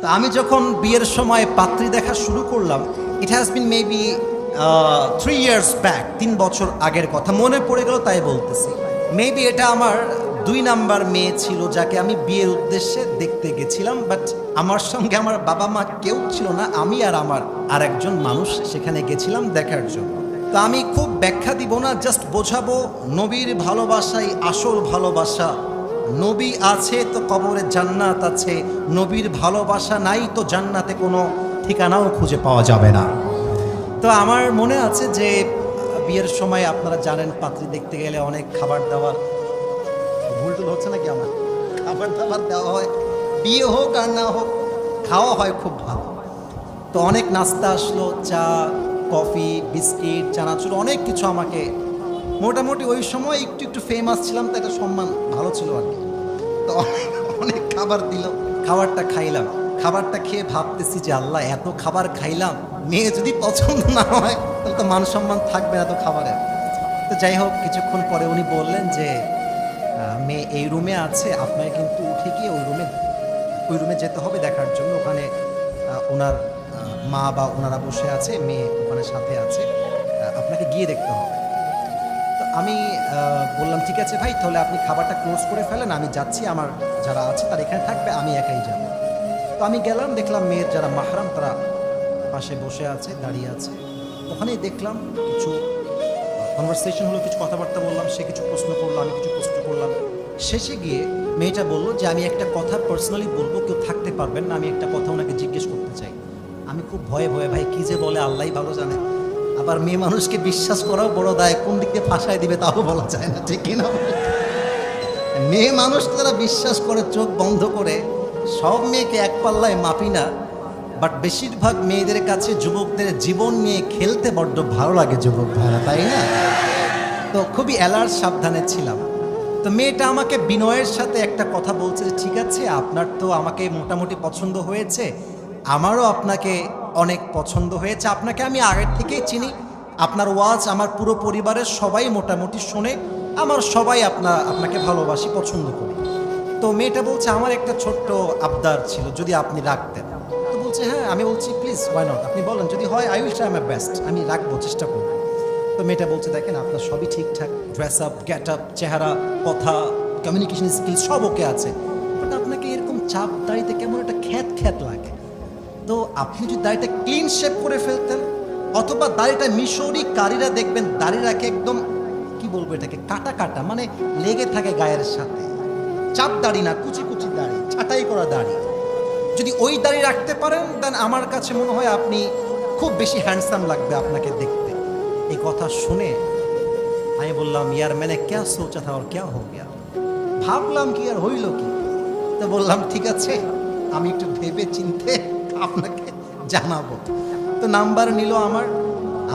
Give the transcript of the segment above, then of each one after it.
তো আমি যখন বিয়ের সময় পাত্রী দেখা শুরু করলাম, it has been maybe 3 years back, 3 বছর আগের কথা মনে পড়ে গেল তাই বলতেছি। মেবি এটা আমার 2 নাম্বার মেয়ে ছিল যাকে আমি বিয়ের উদ্দেশ্যে দেখতে গেছিলাম, বাট আমার সঙ্গে আমার বাবা মা কেউ ছিল না, আমি আর আমার আরেকজন মানুষ সেখানে গেছিলাম দেখার জন্য। তো আমি খুব ব্যাখ্যা দিব না, জাস্ট বোঝাবো নবীর ভালোবাসাই আসল ভালোবাসা। নবী আছে তো কবরে জান্নাত আছে, নবীর ভালোবাসা নাই তো জান্নাতে কোনো ঠিকানাও খুঁজে পাওয়া যাবে না। তো আমার মনে আছে যে বিয়ের সময় আপনারা জানেন পাত্রী দেখতে গেলে অনেক খাবার দাবার, ভুলটুল হচ্ছে নাকি, আমার খাবার দাবার দেওয়া হয়, বিয়ে হোক আর না হোক খাওয়া হয় খুব ভালো। তো অনেক নাস্তা আসলো, চা কফি বিস্কিট চানাচুর অনেক কিছু। আমাকে মোটামুটি ওই সময় একটু একটু ফেমাস ছিলাম, তো একটা সম্মান ভালো ছিল আর কি। তো অনেক খাবার দিল, খাবারটা খাইলাম। খাবারটা খেয়ে ভাবতেছি যে আল্লাহ এত খাবার খাইলাম, মেয়ে যদি পছন্দ না হয় তাহলে তো মান সম্মান থাকবে না তো খাবারের। তো যাই হোক, কিছুক্ষণ পরে উনি বললেন যে মেয়ে এই রুমে আছে, আপনাকে কিন্তু উঠে গিয়ে ওই রুমে যেতে হবে দেখার জন্য। ওখানে ওনার মা বা ওনারা বসে আছে, মেয়ে ওখানে সাথে আছে, আপনাকে গিয়ে দেখতে হবে। তো আমি বললাম ঠিক আছে ভাই, তাহলে আপনি খাবারটা ক্লোজ করে ফেলেন, আমি যাচ্ছি, আমার যারা আছে তারা এখানে থাকবে, আমি একাই যাব। তো আমি গেলাম, দেখলাম মেয়ের যারা মাহরাম তারা পাশে বসে আছে, দাঁড়িয়ে আছে। ওখানেই দেখলাম কিছু কনভারসেশন হলো, কিছু কথাবার্তা বললাম, সে কিছু প্রশ্ন করলো, আমি কিছু প্রশ্ন করলাম। শেষে গিয়ে মেয়েটা বললো যে আমি একটা কথা পার্সোনালি বলবো, কেউ থাকতে পারবেন না, আমি একটা কথা ওনাকে জিজ্ঞেস করতে চাই। আমি খুব ভয়ে ভয়ে, ভাই কী যে বলে আল্লাহই ভালো জানে। আবার মেয়ে মানুষকে বিশ্বাস করাও বড় দায়, কোন দিক দিয়ে ফাঁসায় দিবে তাও বলা যায় না, ঠিক কিনা? মেয়ে মানুষ তারা বিশ্বাস করে চোখ বন্ধ করে, সব মেয়েকে এক পাল্লায় মাপি না, বাট বেশিরভাগ মেয়েদের কাছে যুবকদের জীবন নিয়ে খেলতে বড্ড ভালো লাগে যুবক ভাইরা, তাই না? তো খুবই অ্যালার্ট, সাবধানে ছিলাম। তো মেয়েটা আমাকে বিনয়ের সাথে একটা কথা বলছে যে ঠিক আছে, আপনার তো আমাকে মোটামুটি পছন্দ হয়েছে, আমারও আপনাকে অনেক পছন্দ হয়েছে, আপনাকে আমি আগের থেকেই চিনি, আপনার ওয়াজ আমার পুরো পরিবারের সবাই মোটামুটি শোনে, আমার সবাই আপনাকে ভালোবাসি, পছন্দ করি। তো মেয়েটা বলছে আমার একটা ছোট্ট আবদার ছিল, যদি আপনি রাখতেন। তো বলছে হ্যাঁ। আমি বলছি প্লিজ ওয়াই নট, আপনি বলেন, যদি হয় I will try my best, আমি রাখবো, চেষ্টা করবো। তো মেয়েটা বলছে দেখেন আপনার সবই ঠিকঠাক, ড্রেস আপ, গেট আপ, চেহারা, কথা, কমিউনিকেশন স্কিল সব ওকে আছে, বাট আপনাকে এরকম চাপ দাড়িতে কেমন একটা খ্যাত খ্যাত লাগে। তো আপনি যদি দাড়িটা ক্লিন শেপ করে ফেলতেন, অথবা দাড়িটা মিশরি কারিরা দেখবেন দাড়ি রাখে একদম, কি বলবো এটাকে, কাটা কাটা, মানে লেগে থাকে গায়ের সাথে, চাপ দাড়ি না, কুচি কুচি দাড়ি, ছাঁটাই করা দাড়ি, যদি ওই দাড়ি রাখতে পারেন দেন আমার কাছে মনে হয় আপনি খুব বেশি হ্যান্ডসাম লাগবে আপনাকে দেখতে। এই কথা শুনে আমি বললাম ইয়ার মানে ক্যা সোচা থা আর ক্যা হো গিয়া, ভাবলাম কি আর হইল কি। তো বললাম ঠিক আছে, আমি একটু ভেবে চিনতে আপনাকে জানাবো। তো নাম্বার নিল আমার,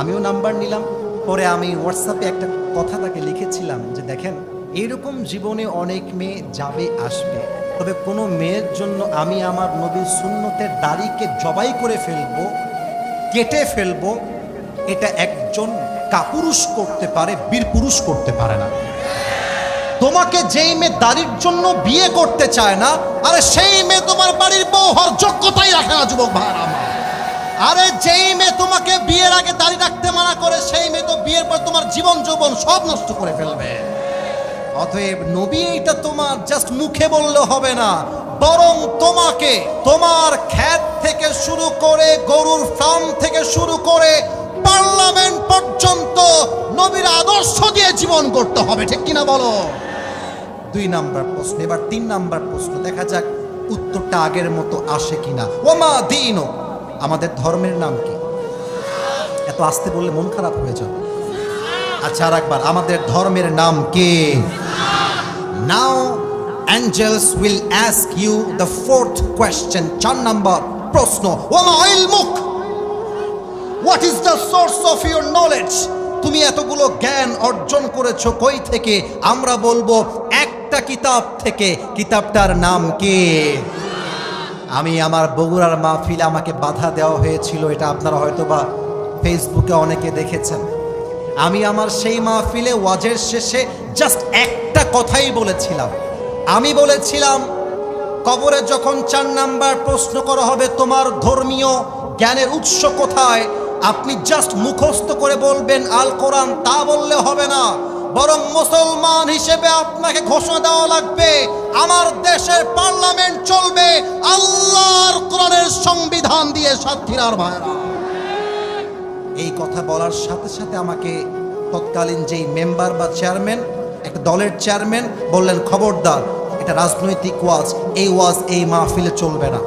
আমিও নাম্বার নিলাম। পরে আমি হোয়াটসঅ্যাপে একটা কথা তাকে লিখেছিলাম যে দেখেন, এইরকম জীবনে অনেক মেয়ে যাবে আসবে, তবে কোনো মেয়ের জন্য আমি আমার নবীর সুন্নতের দাড়িকে জবাই করে ফেলবো, কেটে ফেলবো, এটা একজন কাপুরুষ করতে পারে, বীর পুরুষ করতে পারে না। তোমাকে যেই মেয়ে দাড়ির জন্য বিয়ে করতে চায় না, আরে সেই মেয়ে তোমার বাড়ির বউ হওয়ার যোগ্যতাই রাখে না যুবক ভাইরা আমার। আরে যেই মেয়ে তোমাকে বিয়ের আগে দাড়ি রাখতে মানা করে, সেই মেয়ে তো বিয়ের পর তোমার জীবন যৌবন সব নষ্ট করে ফেলবে। অতএব নবী এটা তোমার জাস্ট মুখে বললে হবে না, বরং তোমাকে তোমার ক্ষেত থেকে শুরু করে, গরুর ফার্ম থেকে শুরু করে পার্লামেন্ট পর্যন্ত নবীর আদর্শ দিয়ে জীবন করতে হবে, ঠিক কিনা বলো? 2 নাম্বার প্রশ্ন। এবার 3 নাম্বার প্রশ্ন, দেখা যাক উত্তরটা আগের মতো আসে কিনা। ওমা দীনু, আমাদের ধর্মের নাম কি? এত আস্তে বললে মন খারাপ হয়ে যাবে। আচ্ছা আর একবার, আমাদের ধর্মের নাম কি? নাও angels will ask you the 4th question, 4 number প্রশ্ন। ওমা ইলমুক, what is the source of your knowledge? তুমি এতগুলো জ্ঞান অর্জন করেছো কই থেকে? আমরা বলবো একটা কিতাব থেকে। কিতাবটার নাম কি? আমি আমার বগুড়ার মাহফিলে আমাকে বাধা দেওয়া হয়েছিল, এটা আপনারা হয়তোবা ফেসবুকে অনেকে দেখেছেন। আমি আমার সেই মাহফিলে ওয়াজের শেষে জাস্ট একটা কথাই বলেছিলাম। আমি বলেছিলাম কবরে যখন 4 নাম্বার প্রশ্ন করা হবে তোমার ধর্মীয় জ্ঞানের উৎস কোথায়, আপনি জাস্ট মুখস্থ করে বলবেন আল কোরআন, তা বললে হবে না, বরং মুসলমান হিসেবে আপনাকে ঘোষণা দেওয়া লাগবে আমার দেশের পার্লামেন্ট চলবে আল্লাহর কোরআনের সংবিধান দিয়ে। সাথীরার ভাইরা, এই কথা বলার সাথে সাথে আমাকে তৎকালীন যেই মেম্বার বা চেয়ারম্যান, একটা দলের চেয়ারম্যান বললেন, খবরদার, এটা রাজনৈতিক ওয়াজ, এই ওয়াজ এই মাহফিলে চলবে না।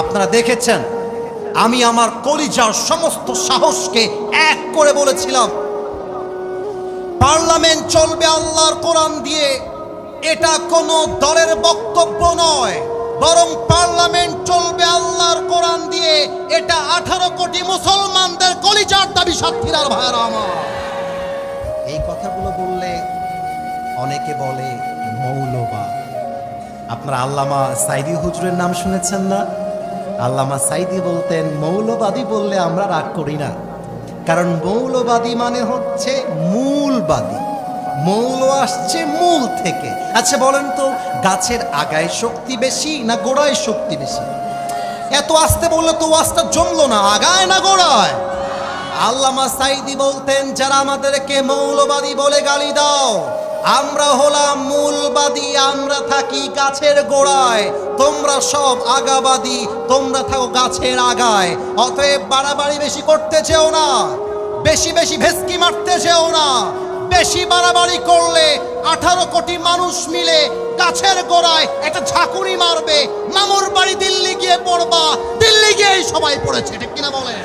আপনারা দেখেছেন আমি আমার কলিজার সমস্ত সাহসকে এক করে বলেছিলাম পার্লামেন্ট চলবে আল্লাহর কোরআন দিয়ে। এটা কোনো দলের বক্তব্য নয়, বরং পার্লামেন্ট চলবে আল্লাহর কোরআন দিয়ে। এটা 18 কোটি মুসলমানদের কলিজার দাবি। সাথীরার ভাইরা আমার, এই কথাগুলো বললে অনেকে বলে মৌলবাদ। আপনারা আল্লামা সাইদি হুজুরের নাম শুনেছেন না? আল্লামা সাইদি বলতেন মৌলবাদী বললে আমরা রাগ করি না, কারণ মৌলবাদী মানে হচ্ছে মূলবাদী, মৌল আসছে মূল থেকে। আচ্ছা বলেন তো, গাছের আগায় শক্তি বেশি না গোড়ায় শক্তি বেশি? এত আস্তে বললে তো ওয়াজটা জমলো না, আগায় না গোড়ায়? আল্লামা সাইদি বলতেন যারা আমাদেরকে মৌলবাদী বলে গালি দাও, আমরা হলাম মূলবাদী, আমরা থাকি গাছের গোড়ায়, তোমরা সব আগাবাদী, তোমরা থাকো গাছের আগায়। অতএব বাড়াবাড়ি বেশি করতে চেও না, বেশি বেশি ভেস্কি মারতে চেও না। বেশি বাড়াবাড়ি করলে 18 কোটি মানুষ মিলে গাছের গোড়ায় একটা ঝাঁকুনি মারবে, মামুর বাড়ি দিল্লি গিয়ে পড়বা, দিল্লি গিয়েই সবাই পড়েছে, ঠিক কিনা বলে?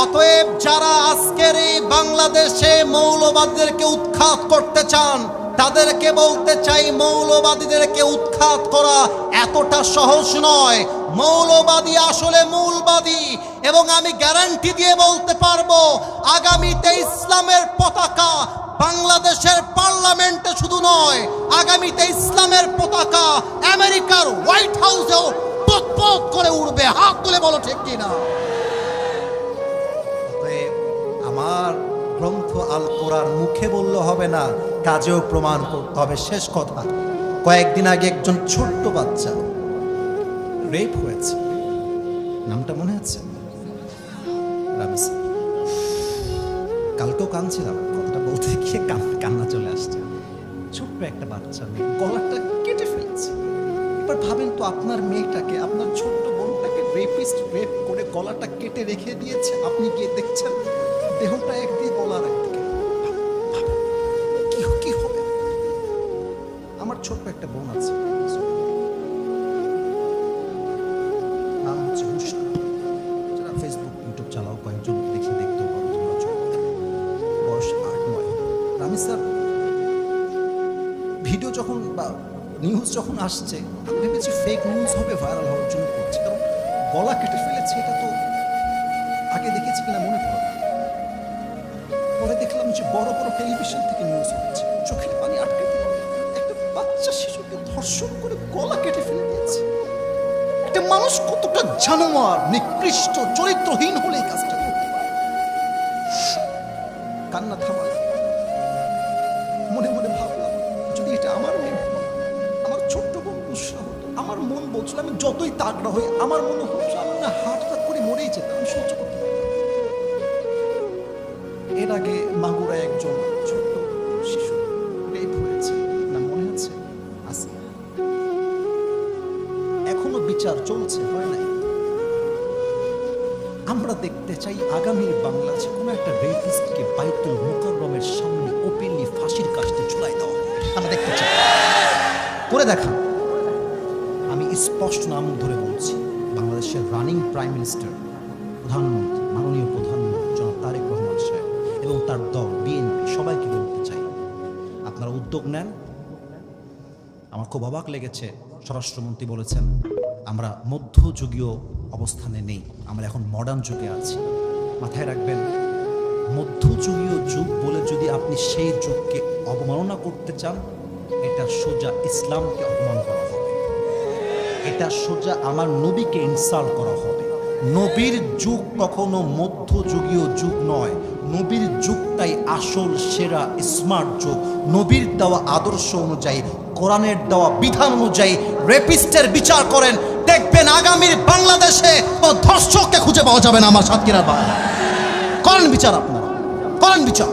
অতএব যারা আজকের এই বাংলাদেশে মৌলবাদীদেরকে উৎখাত করতে চান, তাদেরকে বলতে চাই মৌলবাদীদেরকে উৎখাত করা এতটা সহজ নয়। মৌলবাদী আসলে মূলবাদী, এবং আমি গ্যারান্টি দিয়ে বলতে পারবো আগামীতে ইসলামের পতাকা বাংলাদেশের পার্লামেন্টে শুধু নয়, আগামীতে ইসলামের পতাকা আমেরিকার হোয়াইট হাউসেও পথ করে উড়বে। হাত তুলে বলো ঠিক কিনা? আমার গ্রন্থ আল কোরআন মুখে বললে হবে না, কাজেও প্রমাণ করতে হবে। শেষ কথা, কয়েকদিন আগে একজন ছোট্ট বাচ্চা রেপ হয়েছে, নামটা মনে আছে? কালকেও কাঁদছিলাম, কথাটা বলতে গিয়ে কান্না চলে আসছে। ছোট্ট একটা বাচ্চা মেয়ে গলাটা কেটে ফেলেছে। এবার ভাবেন তো, আপনার মেয়েটাকে, আপনার ছোট্ট বোনটাকে রেপিস্ট রেপ করে গলাটা কেটে রেখে দিয়েছে, আপনি গিয়ে দেখছেন দেহটা একদিকে গলার একদিকে। কি হবে? আমার ছোট্ট একটা বোন আছে, নাম হচ্ছে হুসনা। যারা ফেসবুক ইউটিউব চালাও কয়েকজন দেখতে পারো, বয়স 8-9। আমি স্যার ভিডিও যখন বা নিউজ যখন আসছে, আমি ভেবেছি ফেক নিউজ হবে, ভাইরাল হওয়ার জন্য করছে, কারণ গলা কেটে ফেলেছে, এটা তো আগে দেখেছি কিনা মনে পড়ে। পরে দেখলাম যে বড় বড় টেলিভিশন থেকে নিউজ হচ্ছে, চোখের পানি আটকে দিল, একটা বাচ্চা শিশুকে ধর্ষণ করে গলা কেটে ফেলে দিয়েছে। একটা মানুষ কতটা জানোয়ার, নিকৃষ্ট, চরিত্রহীন হলে এই কাজটা করতে পারে। কান্না থামাল, মনে মনে ভাবলাম যদি এটা আমার মেয়ে, আমার ছোট্ট বোন উৎসাহ হতো, আমার মন বলছিল, আমি যতই তাগড়া হই, আমার মনে হচ্ছে আমি না হার্ট অ্যাটাক করে মরেই যেতাম, আমি সহ্য করতে। এর আগে মাগুরায় একজন ছোট্ট শিশু রেপ হয়েছে, না মনে আছে? আসিয়া। এখনো বিচার চলছে, হয় নাই। আমরা দেখতে চাই আগামীর বাংলাদেশে কোনো একটা রেপিস্টকে বাইতুল মুকাররমের সামনে ওপেনলি ফাঁসির কাস্টে ঝুলাই দেওয়া। আমরা দেখতে চাই, করে দেখান। আমি স্পষ্ট নাম ধরে বলছি, বাংলাদেশের রানিং প্রাইম মিনিস্টার, প্রধানমন্ত্রী, মাননীয় প্রধানমন্ত্রী জনাব তারেক রহমান সাহেব এবং তার দল বিএনপি, সবাইকে বলতে চাই আপনারা উদ্যোগ নেন। আমার খুব অবাক লেগেছে, স্বরাষ্ট্রমন্ত্রী বলেছেন আমরা মধ্যযুগীয় অবস্থানে নেই, আমরা এখন মডার্ন যুগে আছি। মাথায় রাখবেন, মধ্যযুগীয় যুগ বলে যদি আপনি সেই যুগকে অবমাননা করতে চান, এটা সোজা ইসলামকে অপমান করা হবে, এটা সোজা আমার নবীকে ইনসাল্ট করা হবে। নবীর যুগ কখনো মধ্যযুগীয় যুগ নয়, নবীর যুগটাই আসল সেরা স্মার্ট যুগ। নবীর দেওয়া আদর্শ অনুযায়ী কোরআনের দেওয়া বিধান অনুযায়ী রেপিস্টের বিচার করেন, দেখবেন আগামীর বাংলাদেশে কোনো ধর্ষককে খুঁজে পাওয়া যাবে না। আমার সাতক্ষীরার বাংলা করেন বিচার, আপনারা করেন বিচার।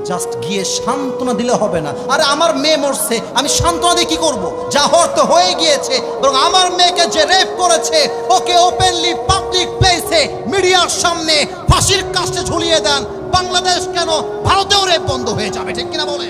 জাস্ট গিয়ে সান্ত্বনা দিলে হবে না। আরে আমার মেয়ে মরছে, আমি সান্ত্বনা দিয়ে কি করবো? যা হওয়ার তো হয়ে গিয়েছে। বরং আমার মেয়েকে যে রেপ করেছে ওকে ওপেনলি পাবলিক প্লেসে মিডিয়ার সামনে ফাঁসির কাস্টে ঝুলিয়ে দেন। বাংলাদেশ কেন, ভারতেও রেপ বন্ধ হয়ে যাবে, ঠিক কিনা বলে?